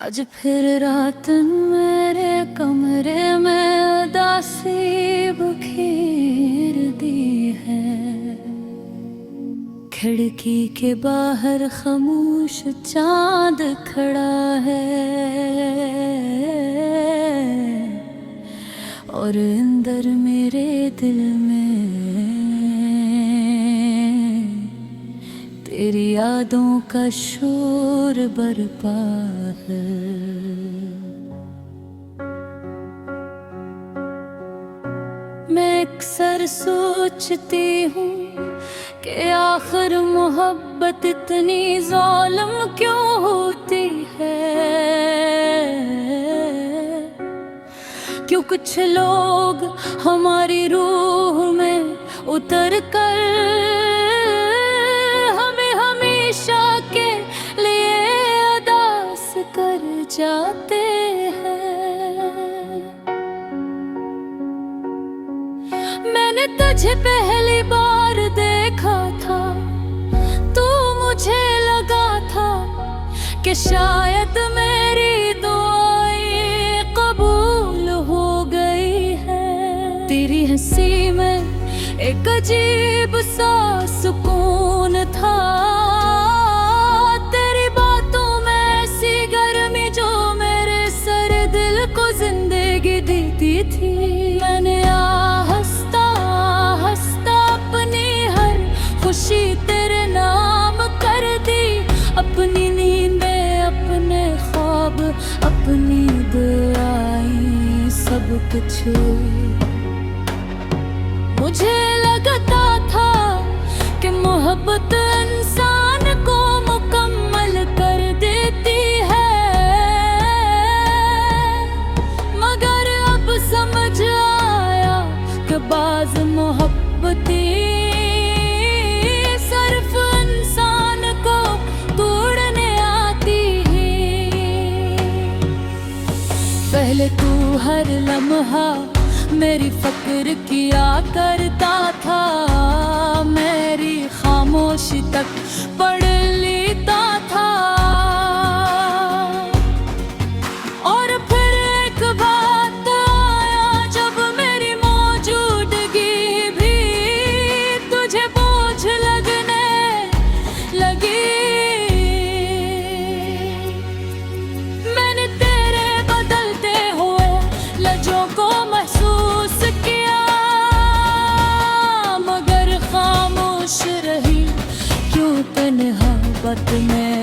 आज फिर रात मेरे कमरे में उदासी बखेर दी है। खिड़की के बाहर खामोश चांद खड़ा है और अंदर मेरे दिल में तेरी यादों का शोर बरपा है। मैं अक्सर सोचती हूँ कि आखिर मोहब्बत इतनी ज़ालिम क्यों होती है। क्यों कुछ लोग हमारी रूह में उतर कर हमें हमेशा के लिए उदास कर जाते हैं। मैंने तुझे पहली बार देखा था तो मुझे लगा था कि शायद मेरी दुआएं कबूल हो गई है। तेरी हंसी में एक अजीब सा सुकून था। तेरी बातों में ऐसी गर्मी जो मेरे सर दिल को जिंदगी देती थी। मैंने हंसता हंसता अपनी हर खुशी तेरे नाम कर दी। अपनी नींदें, अपने ख्वाब, अपनी दुआएं, सब कुछ मुझे लगता था कि मोहब्बत इंसान को मुकम्मल कर देती है। मगर अब समझ आया कि बाज़ मोहब्बतें सिर्फ इंसान को तोड़ने आती हैं। पहले तू हर लम्हा मेरी फ़िक्र किया करता था, मेरी खामोशी तक पढ़ लेता था। और फिर एक बात आया जब मेरी मौजूदगी भी तुझे बोझ लगने लगी। मैंने तेरे बदलते हुए लहजों को महसूस किया, मगर खामोश रही क्यों तन्हापत में।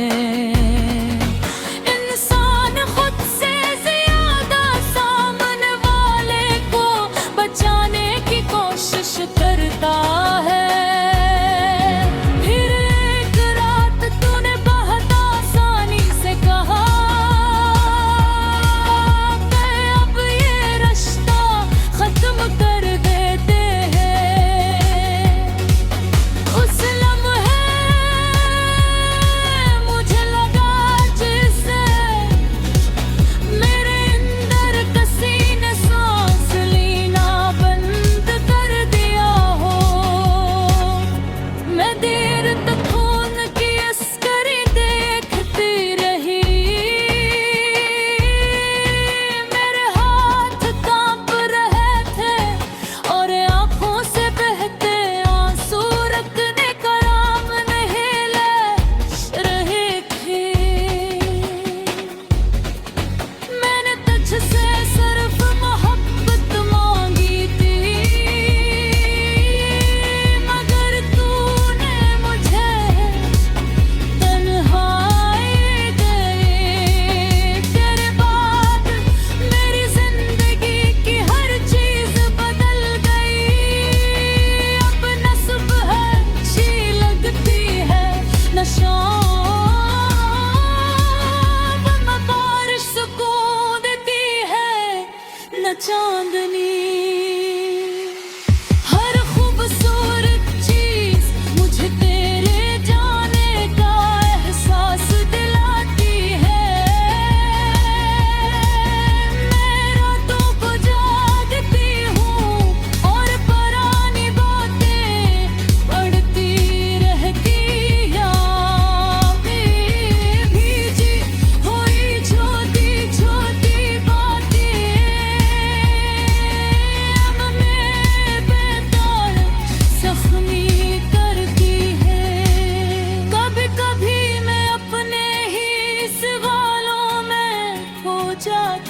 इंसान खुद से ज्यादा सामने वाले को बचाने की कोशिश करता है। फिर एक रात तूने बहुत आसानी से कहा कि अब ये रिश्ता खत्म कर देते हैं। उस लम्हे मुझे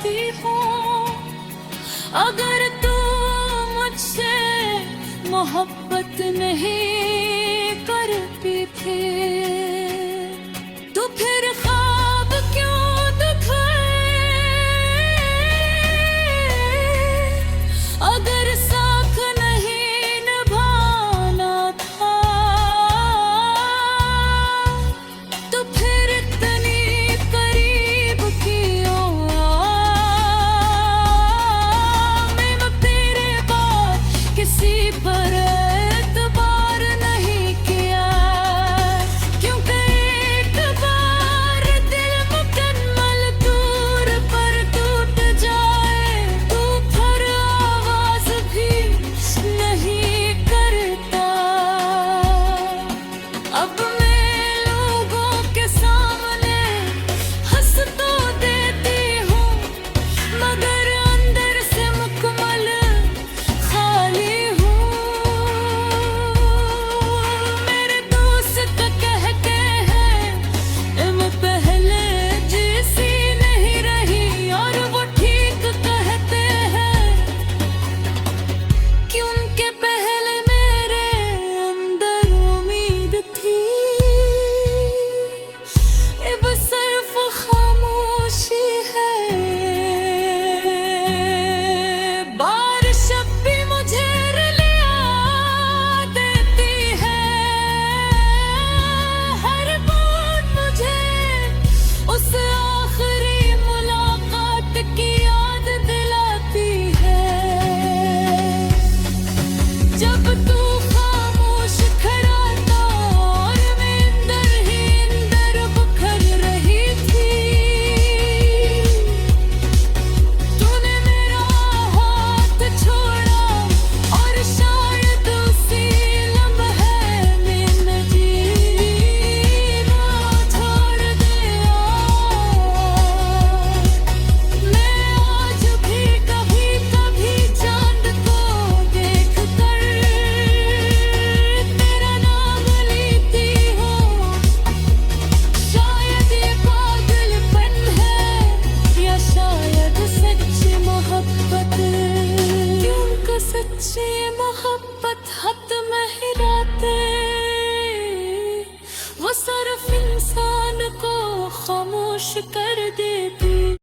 चाहती हूँ। अगर तू मुझसे मोहब्बत नहीं करती थी